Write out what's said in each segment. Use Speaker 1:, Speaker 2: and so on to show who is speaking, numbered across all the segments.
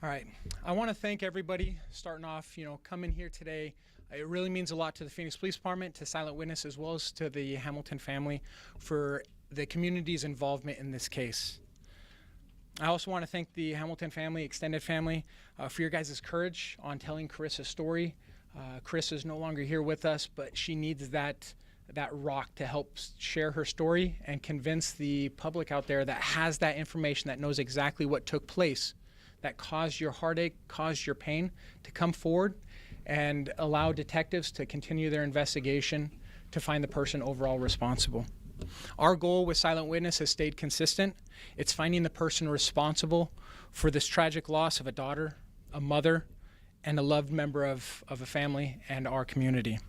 Speaker 1: All right. I want to thank everybody starting off, coming here today. It really means a lot to the Phoenix Police Department, to Silent Witness, as well as to the Hamilton family for the community's involvement in this case. I also want to thank the Hamilton family, extended family, for your guys' courage on telling Carissa's story. Carissa's no longer here with us, but she needs that rock to help share her story and convince the public out there that has that information, that knows exactly what took place, that caused your heartache, caused your pain, to come forward and allow detectives to continue their investigation to find the person overall responsible. Our goal with Silent Witness has stayed consistent. It's finding the person responsible for this tragic loss of a daughter, a mother, and a loved member of a family and our community.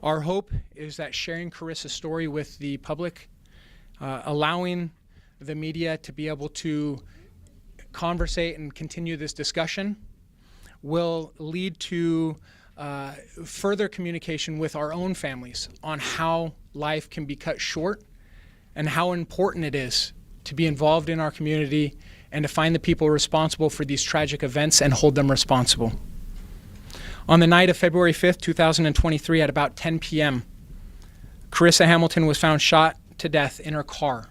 Speaker 1: Our hope is that sharing Carissa's story with the public, allowing the media to be able to conversate and continue this discussion, will lead to further communication with our own families on how life can be cut short and how important it is to be involved in our community and to find the people responsible for these tragic events and hold them responsible. On the night of February 5th, 2023, at about 10 p.m., Carissa Hamilton was found shot to death in her car.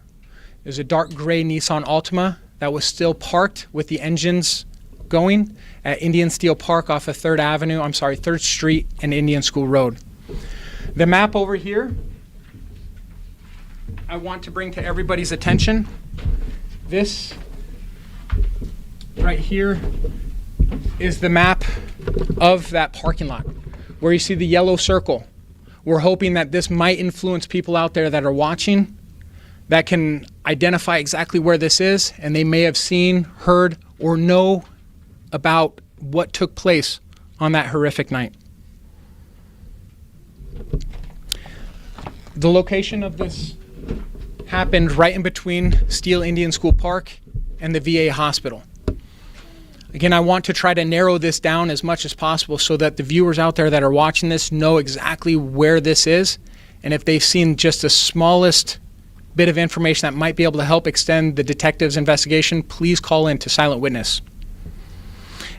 Speaker 1: It was a dark gray Nissan Altima that was still parked with the engines going at Indian Steel Park off of 3rd Street and Indian School Road. The map over here, I want to bring to everybody's attention. This right here is the map of that parking lot where you see the yellow circle. We're hoping that this might influence people out there that are watching that can identify exactly where this is, and they may have seen, heard, or know about what took place on that horrific night. The location of this happened right in between Steele Indian School Park and the VA hospital. Again, I want to try to narrow this down as much as possible so that the viewers out there that are watching this know exactly where this is, and if they've seen just the smallest bit of information that might be able to help extend the detective's investigation, please call in to Silent Witness.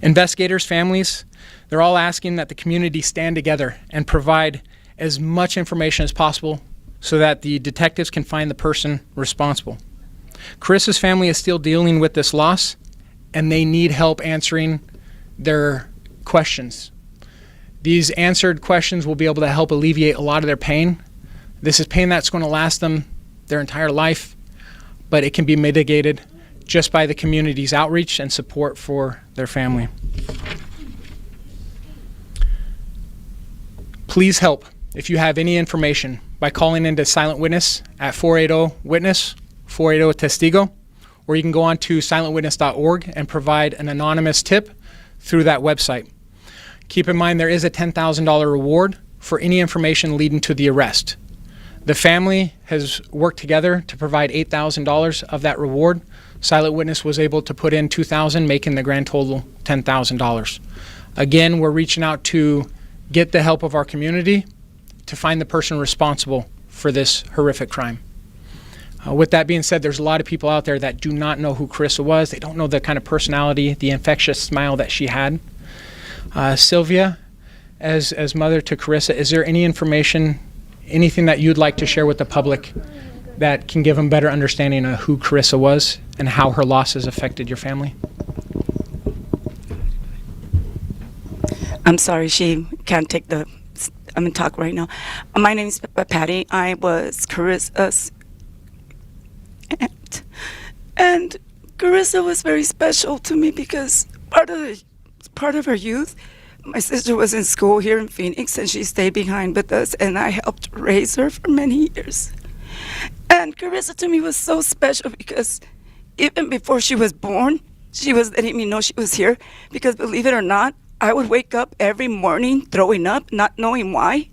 Speaker 1: Investigators, families, they're all asking that the community stand together and provide as much information as possible so that the detectives can find the person responsible. Carissa's family is still dealing with this loss, and they need help answering their questions. These answered questions will be able to help alleviate a lot of their pain. This is pain that's going to last them their entire life, but it can be mitigated just by the community's outreach and support for their family. Please help if you have any information by calling into Silent Witness at 480-WITNESS, 480-TESTIGO, or you can go on to silentwitness.org and provide an anonymous tip through that website. Keep in mind there is a $10,000 reward for any information leading to the arrest. The family has worked together to provide $8,000 of that reward. Silent Witness was able to put in $2,000, making the grand total $10,000. Again, we're reaching out to get the help of our community to find the person responsible for this horrific crime. With that being said, there's a lot of people out there that do not know who Carissa was. They don't know the kind of personality, the infectious smile that she had. Sylvia, as mother to Carissa, is there any information, anything that you'd like to share with the public that can give them better understanding of who Carissa was and how her loss has affected your family?
Speaker 2: I'm sorry, she can't take I'm in talk right now. My name is Patty. I was Carissa's aunt. And Carissa was very special to me because part of her youth, my sister was in school here in Phoenix and she stayed behind with us, and I helped raise her for many years. And Carissa to me was so special because even before she was born, she was letting me know she was here, because believe it or not, I would wake up every morning throwing up, not knowing why.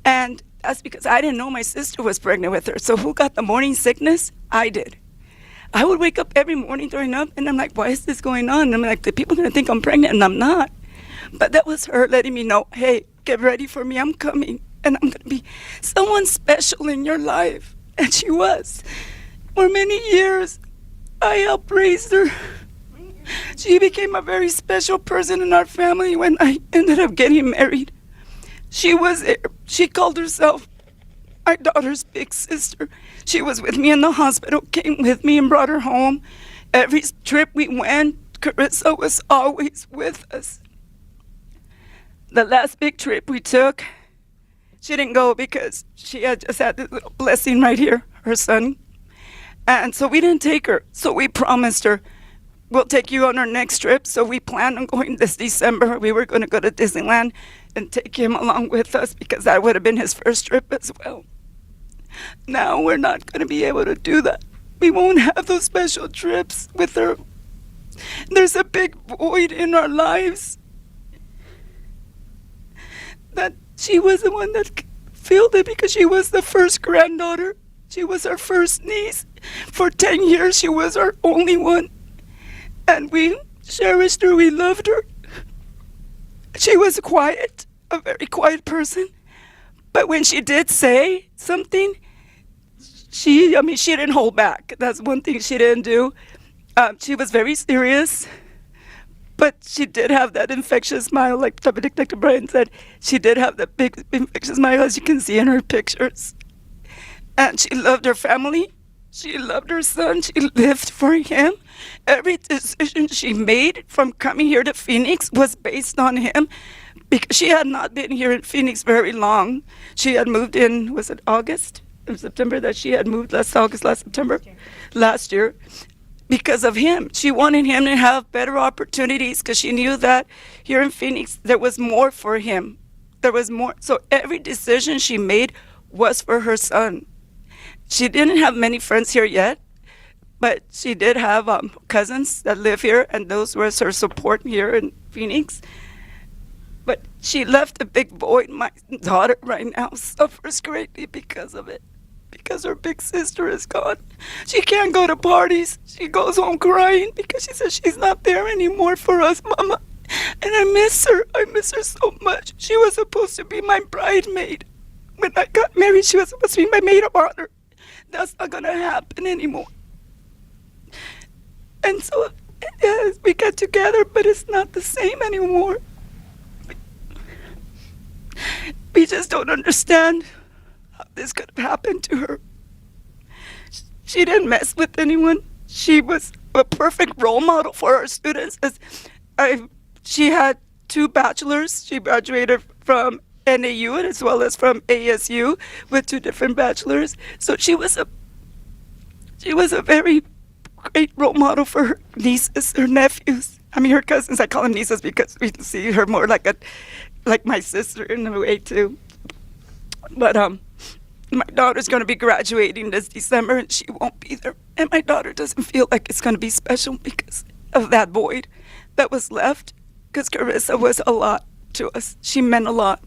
Speaker 2: And that's because I didn't know my sister was pregnant with her. So who got the morning sickness? I did. I would wake up every morning throwing up, and I'm like, why is this going on? And I'm like, the people are going to think I'm pregnant, and I'm not. But that was her letting me know, hey, get ready for me, I'm coming. And I'm going to be someone special in your life. And she was. For many years, I helped raise her. She became a very special person in our family when I ended up getting married. She called herself my daughter's big sister. She was with me in the hospital, came with me and brought her home. Every trip we went, Carissa was always with us. The last big trip we took, she didn't go because she had just had this little blessing right here, her son. And so we didn't take her. So we promised her, we'll take you on our next trip. So we planned on going this December. We were going to go to Disneyland and take him along with us because that would have been his first trip as well. Now we're not going to be able to do that. We won't have those special trips with her. There's a big void in our lives that she was the one that filled it because she was the first granddaughter. She was our first niece. For 10 years, she was our only one. And we cherished her, we loved her. She was quiet, a very quiet person. But when she did say something, she didn't hold back. That's one thing she didn't do. She was very serious, but she did have that infectious smile, like Dr. Brian said. She did have that big infectious smile, as you can see in her pictures. And she loved her family. She loved her son. She lived for him. Every decision she made from coming here to Phoenix was based on him, because she had not been here in Phoenix very long. She had moved in, was it August? In September that she had moved, last September, last year, because of him. She wanted him to have better opportunities because she knew that here in Phoenix there was more for him. There was more. So every decision she made was for her son. She didn't have many friends here yet, but she did have cousins that live here, and those was her support here in Phoenix. But she left a big void. My daughter right now suffers greatly because of it, because her big sister is gone. She can't go to parties. She goes home crying because she says she's not there anymore for us, Mama. And I miss her. I miss her so much. She was supposed to be my bridesmaid. When I got married, she was supposed to be my maid of honor. That's not going to happen anymore. And so, yes, we got together, but it's not the same anymore. We just don't understand how this could have happened to her. She didn't mess with anyone. She was a perfect role model for our students. She had 2 bachelors. She graduated from NAU as well as from ASU with 2 different bachelors. So she was a very great role model for her nieces, her nephews. I mean, her cousins. I call them nieces because we see her more like my sister in a way too. But my daughter's going to be graduating this December, and she won't be there. And my daughter doesn't feel like it's going to be special because of that void that was left. Because Carissa was a lot to us. She meant a lot.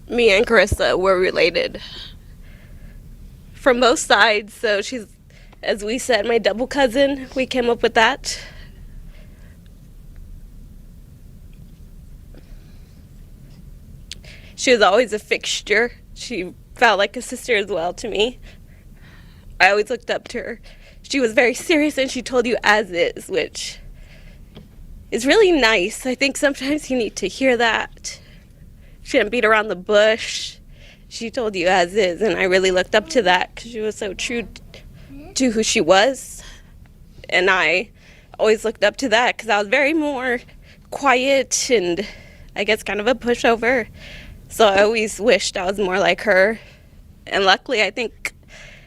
Speaker 3: Me and Carissa were related from both sides, so she's, as we said, my double cousin. We came up with that. She was always a fixture. She felt like a sister as well to me. I always looked up to her. She was very serious, and she told you as is, which is really nice. I think sometimes you need to hear that. She didn't beat around the bush. She told you as is, and I really looked up to that because she was so true to who she was. And I always looked up to that because I was very more quiet and I guess kind of a pushover. So I always wished I was more like her. And luckily, I think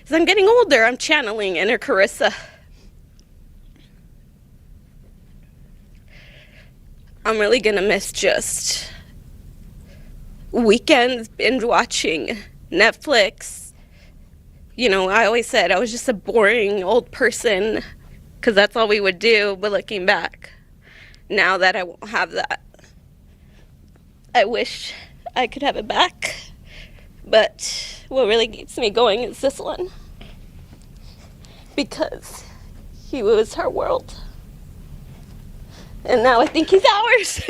Speaker 3: as I'm getting older, I'm channeling inner Carissa. I'm really gonna miss just weekends binge watching Netflix. You know, I always said I was just a boring old person because that's all we would do. But looking back, now that I won't have that, I wish I could have it back. But what really keeps me going is this one, because he was her world. And now I think he's ours.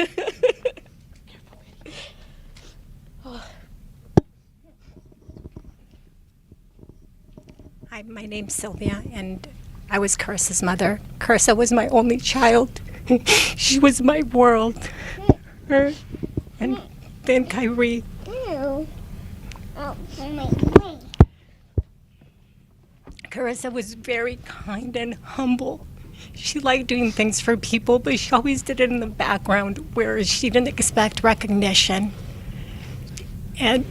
Speaker 4: Hi, my name's Sylvia, and I was Carissa's mother. Carissa was my only child. She was my world. Her and then Kyrie. Carissa was very kind and humble. She liked doing things for people, but she always did it in the background where she didn't expect recognition. And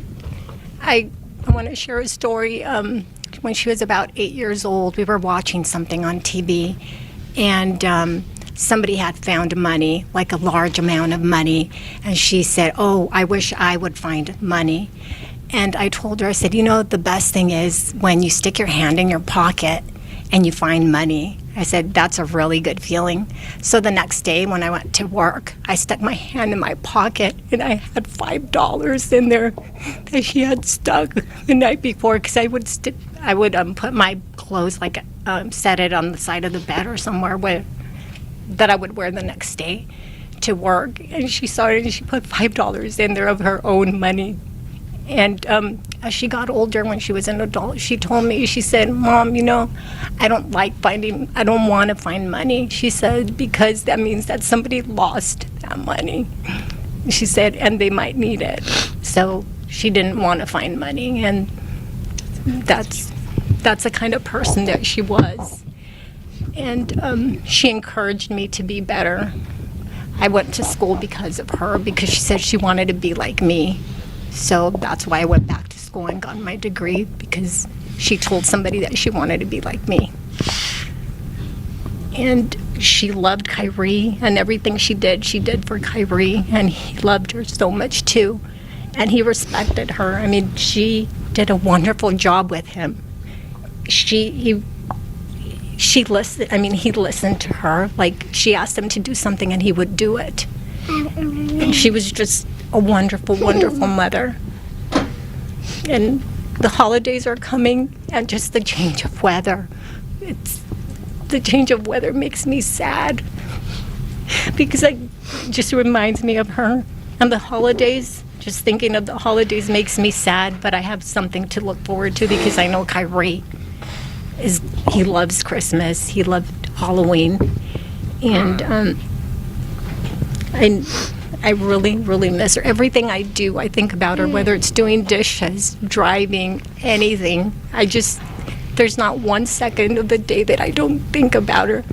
Speaker 4: I want to share a story. When she was about 8 years old, we were watching something on TV, and somebody had found money, like a large amount of money, and she said, "Oh, I wish I would find money." And I told her, I said, "You know, the best thing is when you stick your hand in your pocket and you find money." I said, "That's a really good feeling." So the next day when I went to work, I stuck my hand in my pocket and I had $5 in there that she had stuck the night before, because I would put my clothes, like set it on the side of the bed or somewhere that I would wear the next day to work. And she saw it and she put $5 in there of her own money. And as she got older, when she was an adult, she told me, she said, "Mom, you know, I don't want to find money." She said, "Because that means that somebody lost that money." She said, "And they might need it." So she didn't want to find money. And that's the kind of person that she was. And she encouraged me to be better. I went to school because of her, because she said she wanted to be like me. So that's why I went back to school and got my degree, because she told somebody that she wanted to be like me. And she loved Kyrie, and everything she did for Kyrie, and he loved her so much too. And he respected her. I mean, she did a wonderful job with him. He listened. I mean, he listened to her. Like, she asked him to do something and he would do it. And she was just a wonderful, wonderful mother. And the holidays are coming, and just the change of weather. The change of weather makes me sad, because it just reminds me of her. And the holidays, just thinking of the holidays makes me sad, but I have something to look forward to, because I know Kyrie he loves Christmas, he loved Halloween, and I really, really miss her. Everything I do, I think about her, whether it's doing dishes, driving, anything. There's not one second of the day that I don't think about her.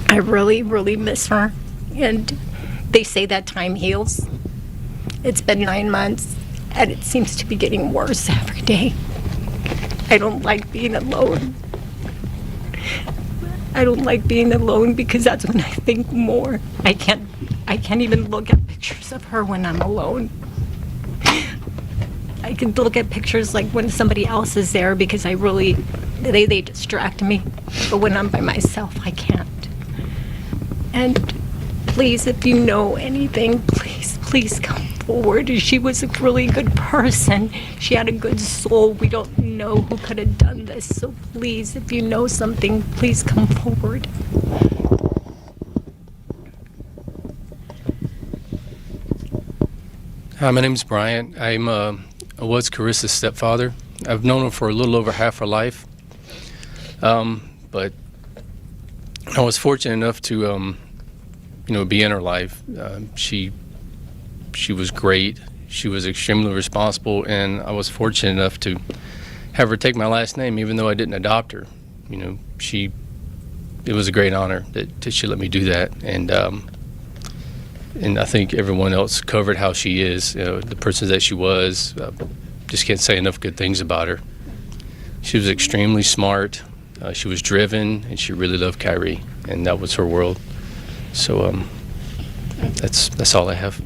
Speaker 4: I really, really miss her. And they say that time heals. It's been 9 months, and it seems to be getting worse every day. I don't like being alone. I don't like being alone, because that's when I think more. I can't even look at pictures of her when I'm alone. I can look at pictures like when somebody else is there, because they distract me. But when I'm by myself, I can't. And please, if you know anything, please come forward. She was a really good person. She had a good soul. We don't know who could have done this. So please, if you know something, please come forward.
Speaker 5: Hi, my name is Brian. I was Carissa's stepfather. I've known her for a little over half her life. But I was fortunate enough to be in her life. She was great. She was extremely responsible, and I was fortunate enough to have her take my last name, even though I didn't adopt her. It was a great honor that she let me do that, and I think everyone else covered how she is, the person that she was. Just can't say enough good things about her. She was extremely smart. She was driven, and she really loved Kyrie, and that was her world. So that's all I have.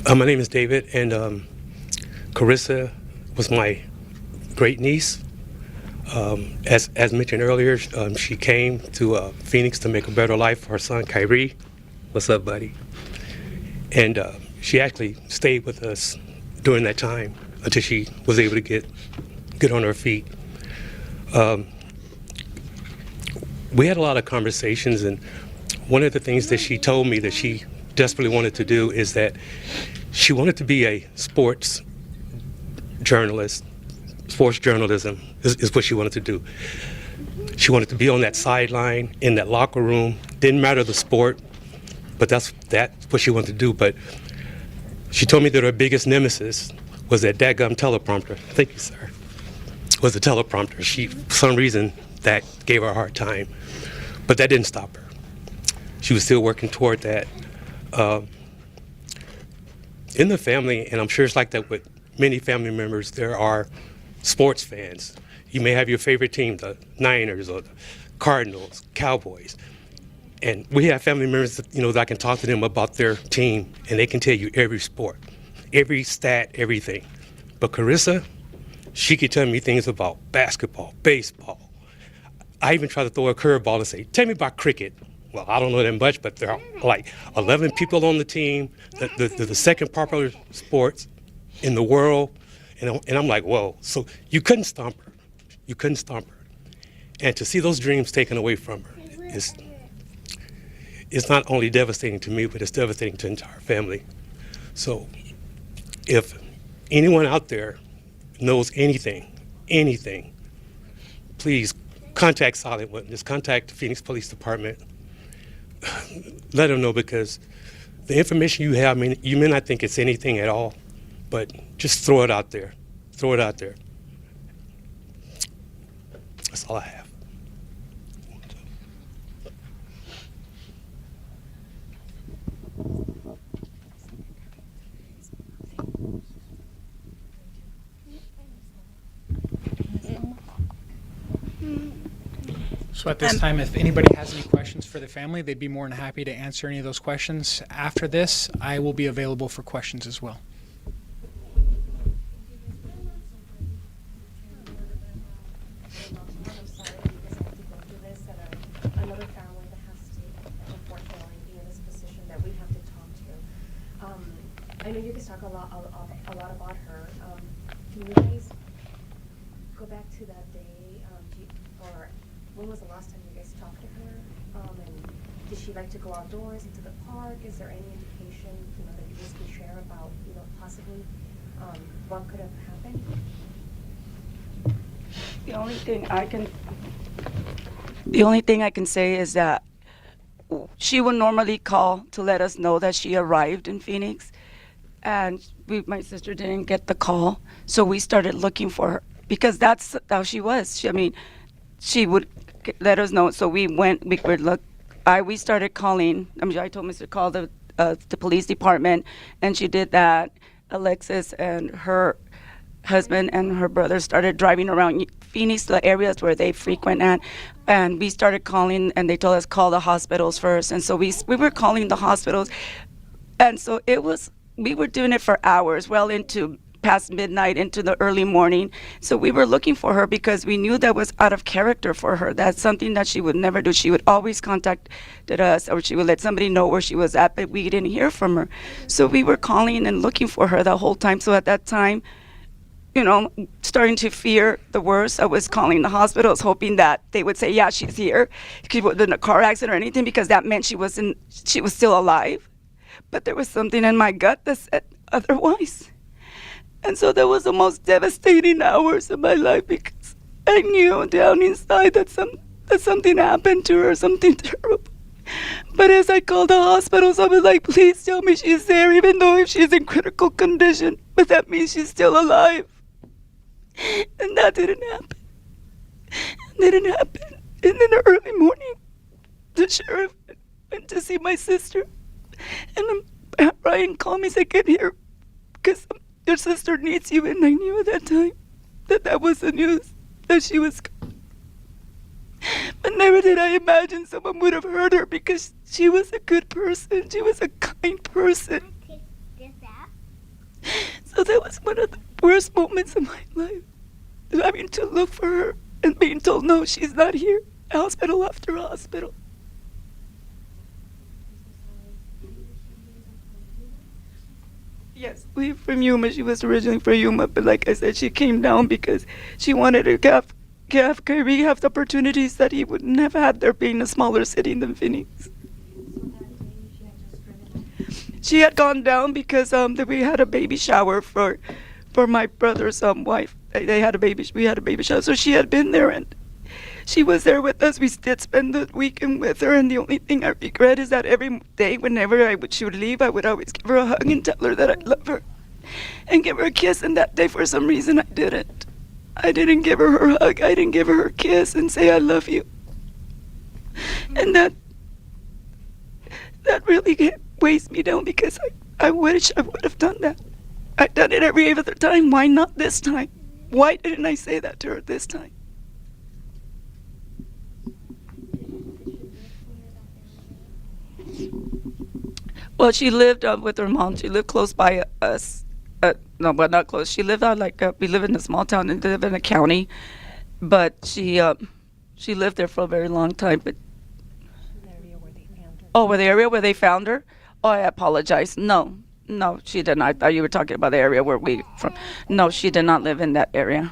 Speaker 6: My name is David, and Carissa was my great niece. As mentioned earlier, she came to Phoenix to make a better life for her son Kyrie. What's up, buddy? And she actually stayed with us during that time until she was able to get on her feet. We had a lot of conversations, and one of the things that she told me that she desperately wanted to do is that she wanted to be a sports journalist. Sports journalism is what she wanted to do. She wanted to be on that sideline, in that locker room. Didn't matter the sport, but that's what she wanted to do. But she told me that her biggest nemesis was that dadgum teleprompter. Thank you, sir. Was the teleprompter. She, for some reason, that gave her a hard time. But that didn't stop her. She was still working toward that. In the family, and I'm sure it's like that with many family members, there are sports fans. You may have your favorite team, the Niners or the Cardinals, Cowboys. And we have family members that, that I can talk to them about their team, and they can tell you every sport, every stat, everything. But Carissa, she could tell me things about basketball, baseball. I even try to throw a curveball and say, tell me about cricket. Well, I don't know that much, but there are like 11 people on the team, the second popular sports in the world. And I'm like, whoa. So you couldn't stomp her. You couldn't stomp her. And to see those dreams taken away from her is not only devastating to me, but it's devastating to the entire family. So if anyone out there knows anything, please contact Silent Witness, contact the Phoenix Police Department. Let them know, because the information you have, you may not think it's anything at all, but just throw it out there. Throw it out there. That's all I have.
Speaker 1: So at this time, if anybody has any questions for the family, they'd be more than happy to answer any of those questions. After this, I will be available for questions as well.
Speaker 7: Another family that has to, unfortunately, be in this position that we have to talk to. I know you guys talk a lot about her. Can you guys go back to that day, or when was the last time you guys talked to her? And did she like to go outdoors into the park? Is there any indication, that you guys can share about, possibly what could have happened?
Speaker 2: The only thing I can say is that she would normally call to let us know that she arrived in Phoenix, and my sister didn't get the call, so we started looking for her, because that's how she was. She would let us know, so we would look. We started calling. I told Mr. to call the police department, and she did that. Alexis and her husband and her brother started driving around Phoenix, the areas where they frequent at, and we started calling, and they told us call the hospitals first, and so we were calling the hospitals, and so we were doing it for hours, well into past midnight, into the early morning. So we were looking for her because we knew that was out of character for her. That's something that she would never do. She would always contact us, or she would let somebody know where she was at, but we didn't hear from her. So we were calling and looking for her the whole time. So at that time, starting to fear the worst, I was calling the hospitals, hoping that they would say, yeah, she's here. She wasn't in a car accident or anything, because that meant she was still alive. But there was something in my gut that said otherwise. And so that was the most devastating hours of my life, because I knew down inside that something happened to her, something terrible. But as I called the hospitals, I was like, please tell me she's there, even though if she's in critical condition. But that means she's still alive. And that didn't happen. And in the early morning, the sheriff went to see my sister. And Ryan called me and said, get here, because your sister needs you. And I knew at that time that was the news, that she was gone. But never did I imagine someone would have hurt her, because she was a good person. She was a kind person. So that was one of the worst moments of my life, having to look for her and being told, no, she's not here, hospital after hospital. Yes, from Yuma. She was originally from Yuma, but like I said, she came down because she wanted to have Kyrie have the opportunities that he wouldn't have had there, being a smaller city than Phoenix. She had gone down because we had a baby shower for my brother's wife. They had a baby. We had a baby shower, so she had been there, and she was there with us. We did spend the weekend with her, and the only thing I regret is that every day, whenever she would leave, I would always give her a hug and tell her that I love her, and give her a kiss. And that day, for some reason, I didn't. I didn't give her her hug. I didn't give her her kiss and say I love you. And that really weighs me down, because I wish I would have done that. I've done it every other time. Why not this time? Why didn't I say that to her this time? Well, she lived with her mom. She lived close by us. No, but not close. She lived out we live in a small town and live in a county. But she lived there for a very long time. But where the area where they found her? Oh, I apologize. No, she did not. I thought you were talking about the area where we from. No, she did not live in that area.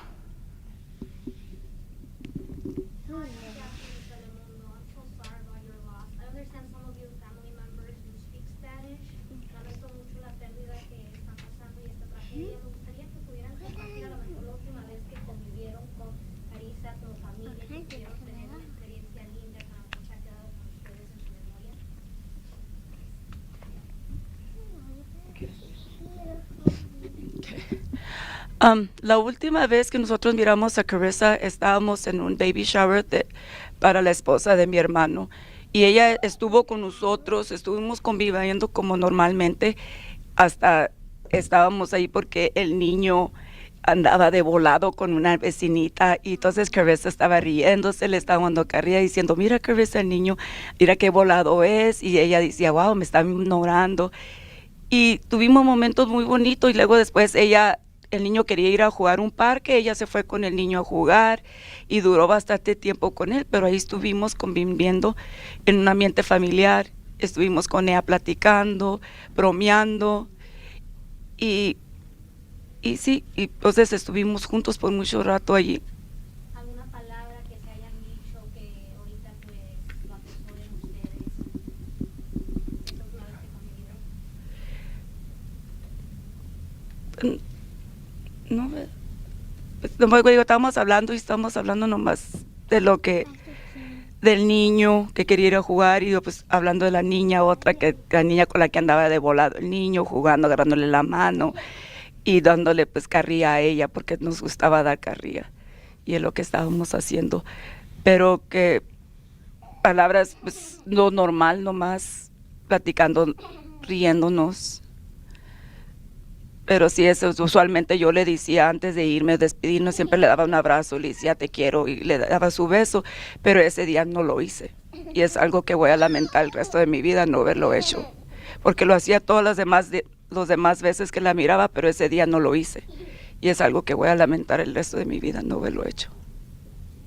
Speaker 2: La última vez que nosotros miramos a Carissa, estábamos en un baby shower para la esposa de mi hermano, y ella estuvo con nosotros, estuvimos conviviendo como normalmente, hasta estábamos ahí porque el niño andaba de volado con una vecinita, y entonces Carissa estaba riéndose, le estaba dando carrilla diciendo, mira Carissa, el niño, mira qué volado es, y ella decía, wow, me está ignorando, y tuvimos momentos muy bonitos, y luego después el niño quería ir a jugar un parque, ella se fue con el niño a jugar y duró bastante tiempo con él, pero ahí estuvimos conviviendo en un ambiente familiar, estuvimos con ella platicando, bromeando, y sí, y entonces estuvimos juntos por mucho rato allí.
Speaker 8: ¿Alguna palabra que se hayan dicho que ahorita pues lo atesoren ustedes? Esta última vez que convivieron.
Speaker 2: No, pues, digo, estamos hablando nomás de lo que, del niño que quería ir a jugar, y yo pues hablando de la niña la niña con la que andaba de volado el niño, jugando, agarrándole la mano y dándole pues carrilla a ella, porque nos gustaba dar carrilla, y es lo que estábamos haciendo, pero que palabras pues lo normal, nomás platicando, riéndonos. Pero sí, eso usualmente yo le decía antes de irme, despedirnos, siempre le daba un abrazo, le decía te quiero y le daba su beso, pero ese día no lo hice. Y es algo que voy a lamentar el resto de mi vida, no haberlo hecho. Porque lo hacía todas las demás veces que la miraba, pero ese día no lo hice. Y es algo que voy a lamentar el resto de mi vida, no haberlo hecho.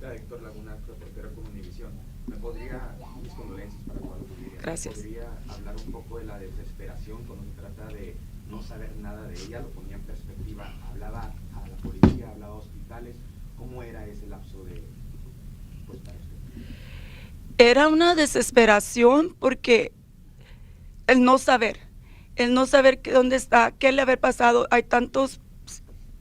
Speaker 9: Héctor Laguna, reportero con Univisión. ¿Me podría, mis condolencias para toda la familia?
Speaker 2: Gracias.
Speaker 9: ¿Me podría hablar un poco de la desesperación cuando se trata de no saber nada de ella? Lo ponía en perspectiva, hablaba a la policía, hablaba a hospitales. ¿Cómo era ese lapso de, pues, para usted?
Speaker 2: Era una desesperación porque el no saber dónde está, qué le había pasado. Hay tantos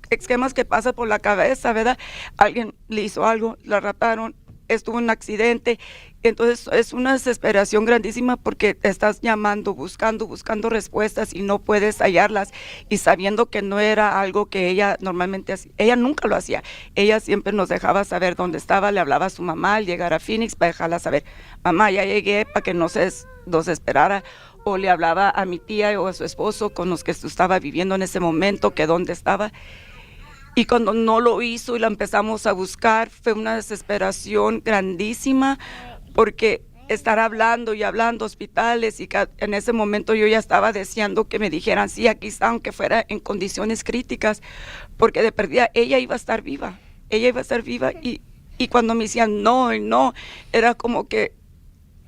Speaker 2: esquemas que pasan por la cabeza, ¿verdad? Alguien le hizo algo, la raptaron, estuvo en un accidente. Entonces es una desesperación grandísima porque estás llamando, buscando respuestas y no puedes hallarlas, y sabiendo que no era algo que ella normalmente hacía. Ella nunca lo hacía. Ella siempre nos dejaba saber dónde estaba, le hablaba a su mamá al llegar a Phoenix para dejarla saber, mamá, ya llegué, para que no se desesperara. O le hablaba a mi tía o a su esposo con los que estaba viviendo en ese momento, que dónde estaba. Y cuando no lo hizo y la empezamos a buscar, fue una desesperación grandísima, porque estar hablando y hablando hospitales, y en ese momento yo ya estaba deseando que me dijeran, sí, aquí está, aunque fuera en condiciones críticas, porque de perdida ella iba a estar viva, y cuando me decían no, era como que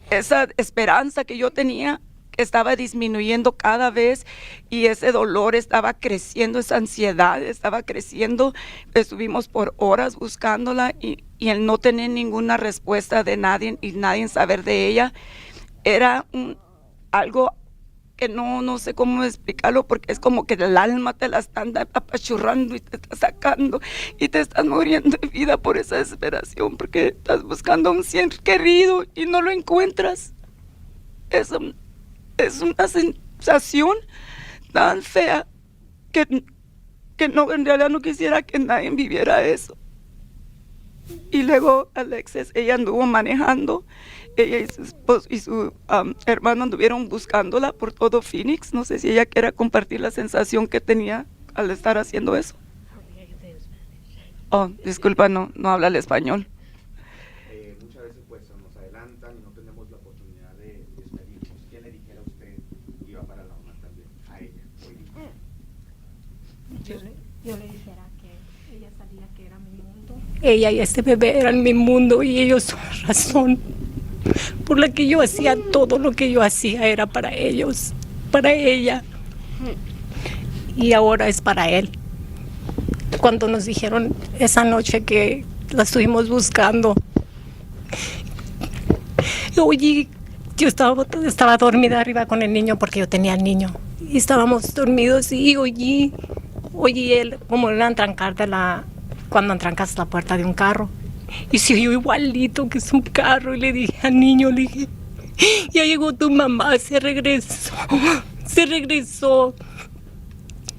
Speaker 2: esa esperanza que yo tenía estaba disminuyendo cada vez, y ese dolor estaba creciendo, esa ansiedad estaba creciendo. Estuvimos por horas buscándola, y el no tener ninguna respuesta de nadie y nadie saber de ella era algo que no sé cómo explicarlo, porque es como que el alma te la están apachurrando y te está sacando y te estás muriendo de vida por esa desesperación, porque estás buscando a un ser querido y no lo encuentras. Es una sensación tan fea que no, en realidad no quisiera que nadie viviera eso. Y luego Alexis, ella anduvo manejando, ella y su esposo y su hermano anduvieron buscándola por todo Phoenix. No sé si ella quiera compartir la sensación que tenía al estar haciendo eso. Oh, disculpa, no habla el español.
Speaker 9: Muchas veces pues nos adelantan y no tenemos la oportunidad de despedirnos. ¿Qué le dijera a usted que iba para la mamá también, a ella, hoy día?
Speaker 4: Yo le dijera que ella sabía que era mi mundo. Ella y este bebé eran mi mundo y ellos son la razón por la que yo hacía todo lo que yo hacía era para ellos, para ella. Y ahora es para él. Cuando nos dijeron esa noche que la estuvimos buscando, oye, yo estaba dormida arriba con el niño porque yo tenía el niño. Y estábamos dormidos y oye él, como el antrancar cuando atrancas la puerta de un carro. Y se oyó igualito que es un carro. Y le dije al niño, le dije, ya llegó tu mamá, se regresó.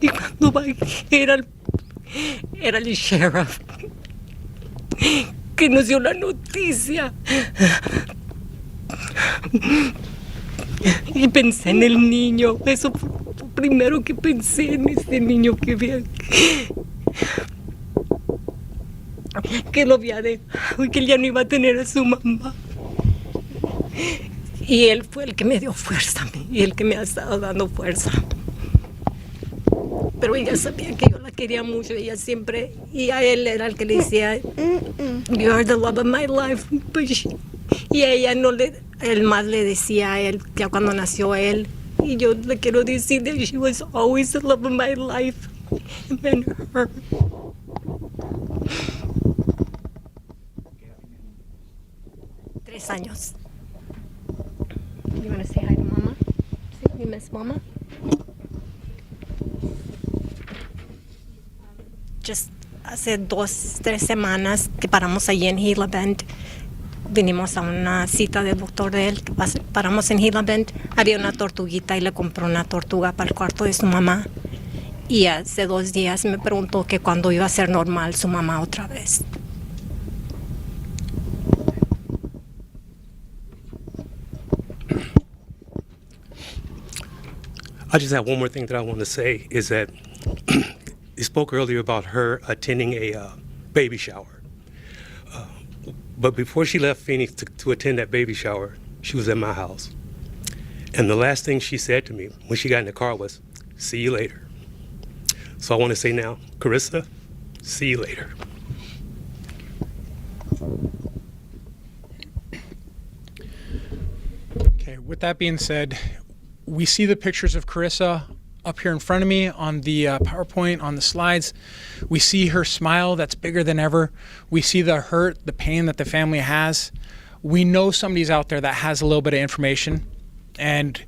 Speaker 4: Y cuando bajé era el sheriff que nos dio la noticia. Y pensé en el niño. Eso fue lo primero que pensé, en ese niño que vi que lo había dejado y que él ya no iba a tener a su mamá. Y él fue el que me dio fuerza a mí y el que me ha estado dando fuerza. Pero ella sabía que yo la quería mucho, ella siempre, y a él era el que le decía, you are the love of my life. Y a ella él más le decía a él, ya cuando nació él, y yo le quiero decir that she was always the love of my life. And her. 3 años. You want to say hi to Mama? You miss Mama? Just hace 2-3 semanas que paramos allí en Gila Bend. Vinimos a una cita del doctor de él. Paramos en Gila Bend. Había una tortuguita y le compró una tortuga para el cuarto de su mamá. Y hace 2 días me preguntó que cuándo iba a ser normal su mamá otra vez.
Speaker 6: I just have one more thing that I want to say is that you spoke earlier about her attending a baby shower. But before she left Phoenix to attend that baby shower, she was at my house. And the last thing she said to me when she got in the car was, "See you later." So I want to say now, Carissa, see you later.
Speaker 1: Okay, with that being said, we see the pictures of Carissa up here in front of me on the PowerPoint, on the slides. We see her smile that's bigger than ever. We see the hurt, the pain that the family has. We know somebody's out there that has a little bit of information, and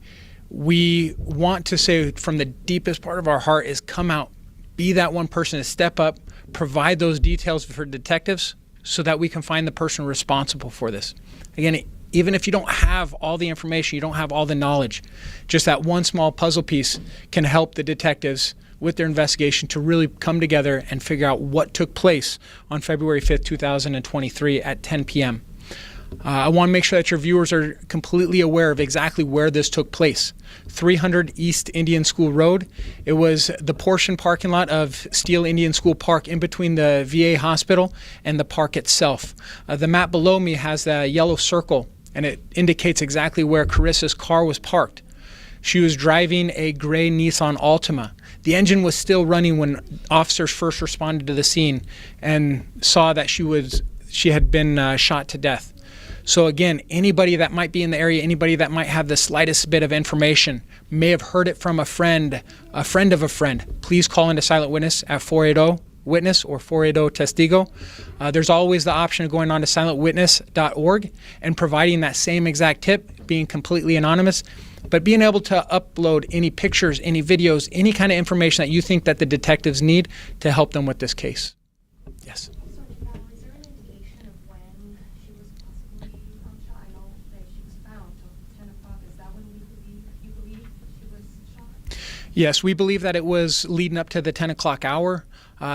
Speaker 1: we want to say from the deepest part of our heart is come out, be that one person to step up, provide those details for detectives so that we can find the person responsible for this. Again, even if you don't have all the information, you don't have all the knowledge, just that one small puzzle piece can help the detectives with their investigation to really come together and figure out what took place on February 5th, 2023 at 10 p.m. I want to make sure that your viewers are completely aware of exactly where this took place. 300 East Indian School Road. It was the portion parking lot of Steele Indian School Park in between the VA hospital and the park itself. The map below me has the yellow circle, and it indicates exactly where Carissa's car was parked. She was driving a gray Nissan Altima. The engine was still running when officers first responded to the scene and saw that she had been shot to death. So again, anybody that might be in the area, anybody that might have the slightest bit of information, may have heard it from a friend of a friend, please call into Silent Witness at 480-WITNESS or 480-TESTIGO. There's always the option of going on to silentwitness.org and providing that same exact tip, being completely anonymous. But being able to upload any pictures, any videos, any kind of information that you think that the detectives need to help them with this case. Yes.
Speaker 7: So, is there an indication of when she was possibly shot? I know that she was found till 10 o'clock. Is that when you believe she was shot?
Speaker 1: Yes, we believe that it was leading up to the 10 o'clock hour.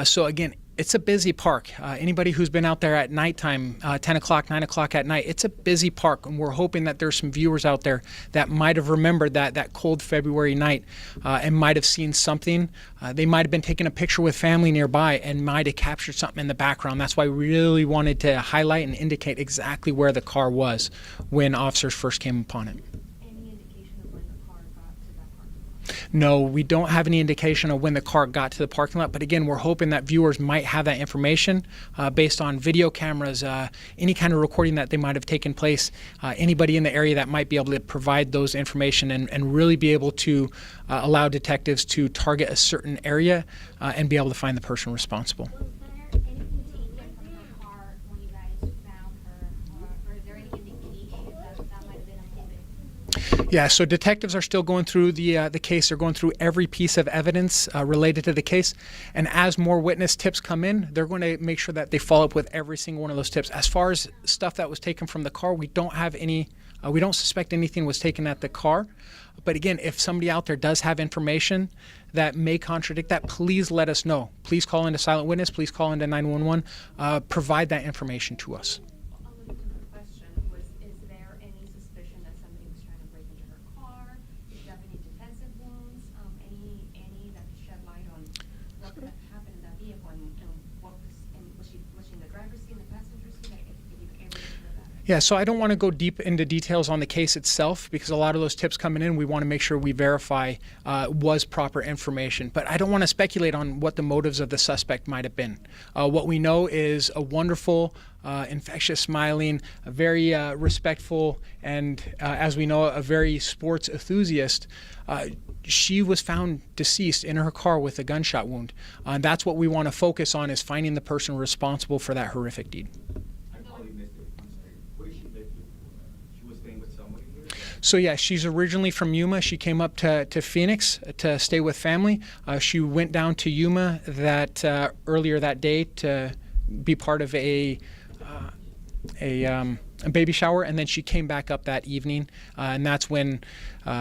Speaker 1: So again, it's a busy park. Anybody who's been out there at nighttime, 10 o'clock, 9 o'clock at night, it's a busy park. And we're hoping that there's some viewers out there that might have remembered that cold February night and might have seen something. They might have been taking a picture with family nearby and might have captured something in the background. That's why we really wanted to highlight and indicate exactly where the car was when officers first came upon it.
Speaker 7: Any indication of when the car got to that parking lot?
Speaker 1: No, we don't have any indication of when the car got to the parking lot. But again, we're hoping that viewers might have that information based on video cameras, any kind of recording that they might have taken place, anybody in the area that might be able to provide those information and really be able to allow detectives to target a certain area and be able to find the person responsible.
Speaker 8: Was there anything taken from her car when you guys found her, or is there any indication that might have been a motive?
Speaker 1: Yeah, so detectives are still going through the case. They're going through every piece of evidence related to the case. And as more witness tips come in, they're going to make sure that they follow up with every single one of those tips. As far as stuff that was taken from the car, we don't have any, we don't suspect anything was taken at the car. But again, if somebody out there does have information that may contradict that, please let us know. Please call into Silent Witness. Please call into 911. Provide that information to us.
Speaker 7: A legitimate question was, is there any suspicion that somebody was trying to break into her car? Did she have any defensive wounds? Any that could shed light on what could have happened in that vehicle and what was she in the driver's seat, in the passenger seat? If you could able to share that.
Speaker 1: Yeah, so I don't want to go deep into details on the case itself because a lot of those tips coming in, we want to make sure we verify was proper information. But I don't want to speculate on what the motives of the suspect might have been. What we know is a wonderful, infectious, smiling, a very respectful, and as we know, a very sports enthusiast. She was found deceased in her car with a gunshot wound. That's what we want to focus on, is finding the person responsible for that horrific deed. So yeah, she's originally from Yuma. She came up to Phoenix to stay with family. She went down to Yuma earlier that day to be part of a baby shower, and then she came back up that evening, and that's when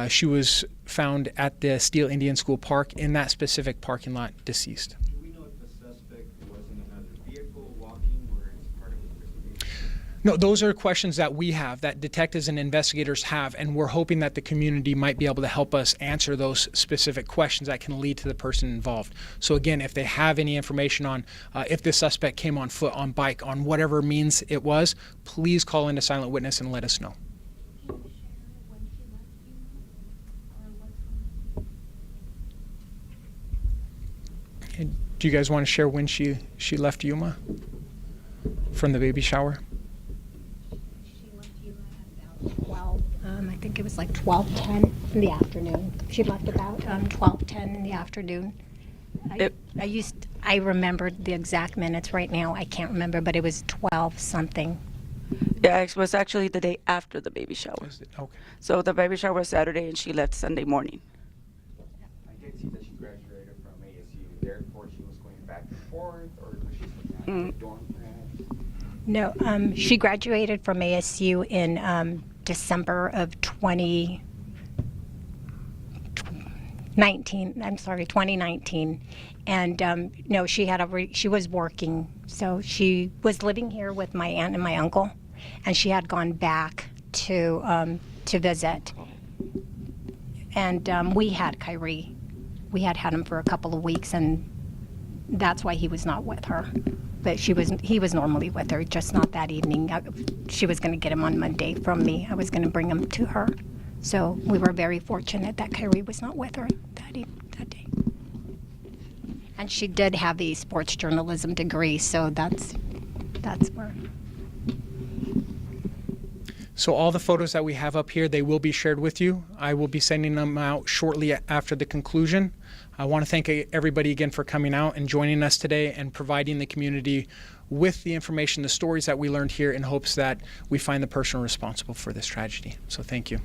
Speaker 1: she was found at the Steele Indian School Park in that specific parking lot, deceased.
Speaker 9: Do we know if the suspect was in another vehicle, walking, or is part of the investigation?
Speaker 1: No, those are questions that we have, that detectives and investigators have, and we're hoping that the community might be able to help us answer those specific questions that can lead to the person involved. So again, if they have any information on if the suspect came on foot, on bike, on whatever means it was, please call into Silent Witness and let us know.
Speaker 8: Can you share when she left you, or what time?
Speaker 1: And do you guys want to share when she left Yuma from the baby shower?
Speaker 4: She left you at about 12. I think it was like 12:10 in the afternoon. She left about 12:10 in the afternoon. I remembered the exact minutes right now. I can't remember, but it was 12 something.
Speaker 2: Yeah, it was actually the day after the baby shower.
Speaker 1: Okay.
Speaker 2: So the baby shower was Saturday and she left Sunday morning.
Speaker 9: I did see that she graduated from ASU. Therefore, she was going back and forth, or was she staying at the dorm perhaps?
Speaker 4: No, she graduated from ASU in December of 2019. And no, she was working. So she was living here with my aunt and my uncle, and she had gone back to visit. And we had Kyrie. We had him for a couple of weeks, and that's why he was not with her. But he was normally with her, just not that evening. She was going to get him on Monday from me. I was going to bring him to her. So we were very fortunate that Kyrie was not with her that day. And she did have a sports journalism degree, so that's where.
Speaker 1: So all the photos that we have up here, they will be shared with you. I will be sending them out shortly after the conclusion. I want to thank everybody again for coming out and joining us today and providing the community with the information, the stories that we learned here, in hopes that we find the person responsible for this tragedy. So thank you.